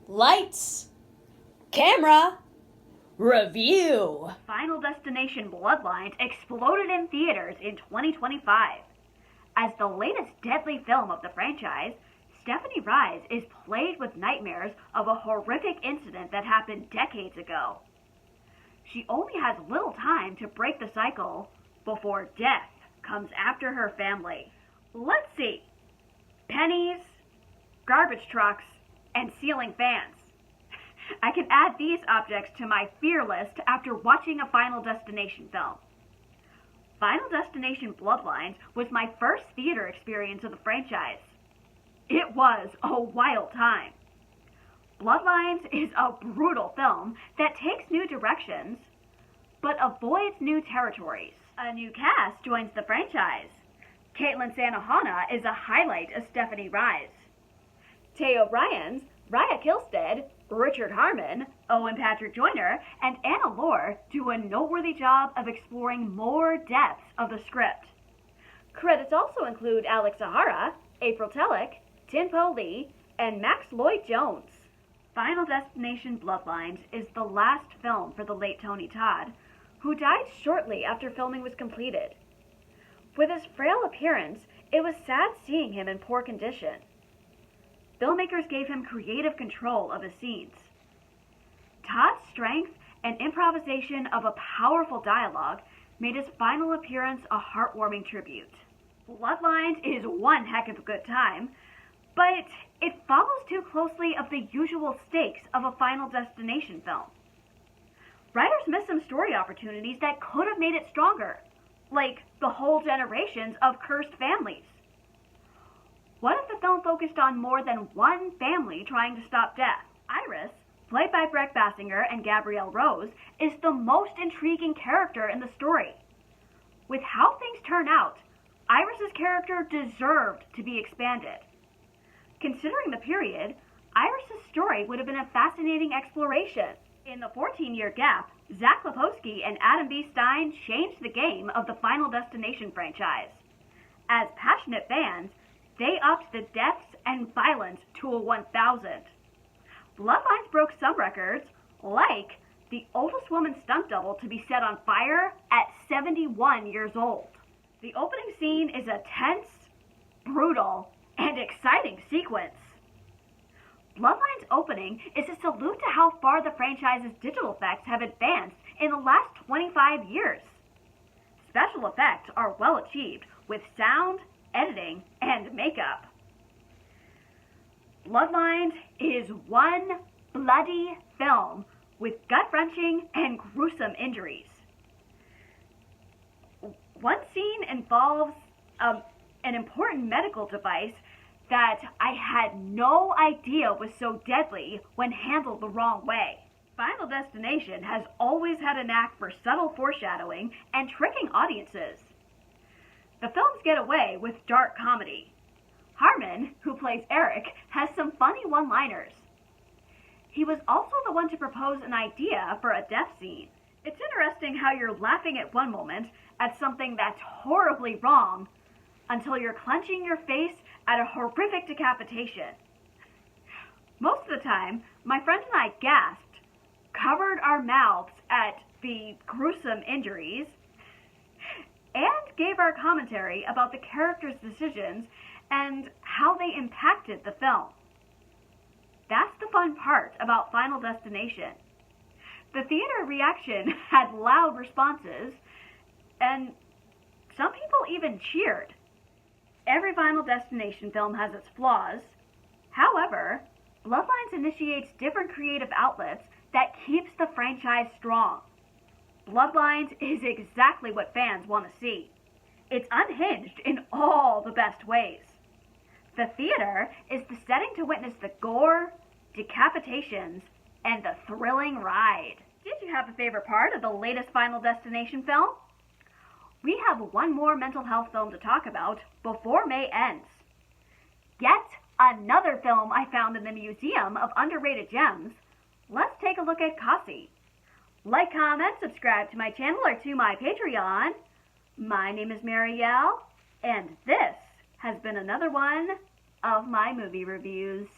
Lights, camera, review. Final Destination Bloodlines exploded in theaters in 2025. As the latest deadly film of the franchise, Stefani Reyes is plagued with nightmares of a horrific incident that happened decades ago. She only has little time to break the cycle before death comes after her family. Let's see. Pennies, garbage trucks, and ceiling fans. I can add these objects to my fear list after watching a Final Destination film. Final Destination Bloodlines was my first theater experience of the franchise. It was a wild time. Bloodlines is a brutal film that takes new directions, but avoids new territories. A new cast joins the franchise. Caitlin Sanahana is a highlight of Stefani Reyes. Teo Ryans, Raya Kilstead, Richard Harmon, Owen Patrick Joyner, and Anna Lore do a noteworthy job of exploring more depths of the script. Credits also include Alex Zahara, April Telek, Tinpo Lee, and Max Lloyd-Jones. Final Destination Bloodlines is the last film for the late Tony Todd, who died shortly after filming was completed. With his frail appearance, it was sad seeing him in poor condition. Filmmakers gave him creative control of his scenes. Todd's strength and improvisation of a powerful dialogue made his final appearance a heartwarming tribute. Bloodlines is one heck of a good time, but it follows too closely of the usual stakes of a Final Destination film. Writers missed some story opportunities that could have made it stronger, like the whole generations of cursed families. What if the film focused on more than one family trying to stop death? Iris, played by Breck Bassinger and Gabrielle Rose, is the most intriguing character in the story. With how things turn out, Iris's character deserved to be expanded. Considering the period, Iris's story would have been a fascinating exploration. In the 14-year gap, Zach Lepowski and Adam B. Stein changed the game of the Final Destination franchise. As passionate fans, they upped the deaths and violence to a 1,000. Bloodlines broke some records, like the oldest woman stunt double to be set on fire at 71 years old. The opening scene is a tense, brutal, and exciting sequence. Bloodlines' opening is a salute to how far the franchise's digital effects have advanced in the last 25 years. Special effects are well achieved with sound, editing, and makeup. Bloodlines is one bloody film with gut-wrenching and gruesome injuries. One scene involves an important medical device that I had no idea was so deadly when handled the wrong way. Final Destination has always had a knack for subtle foreshadowing and tricking audiences. The films get away with dark comedy. Harmon, who plays Eric, has some funny one-liners. He was also the one to propose an idea for a death scene. It's interesting how you're laughing at one moment at something that's horribly wrong until you're clenching your face at a horrific decapitation. Most of the time, my friend and I gasped, covered our mouths at the gruesome injuries, and gave our commentary about the characters' decisions and how they impacted the film. That's the fun part about Final Destination. The theater reaction had loud responses, and some people even cheered. Every Final Destination film has its flaws. However, Bloodlines initiates different creative outlets that keeps the franchise strong. Bloodlines is exactly what fans want to see. It's unhinged in all the best ways. The theater is the setting to witness the gore, decapitations, and the thrilling ride. Did you have a favorite part of the latest Final Destination film? We have one more mental health film to talk about before May ends. Yet another film I found in the Museum of Underrated Gems. Let's take a look at Kasi. Like, comment, subscribe to my channel or to my Patreon. My name is Marielle, and this has been another one of my movie reviews.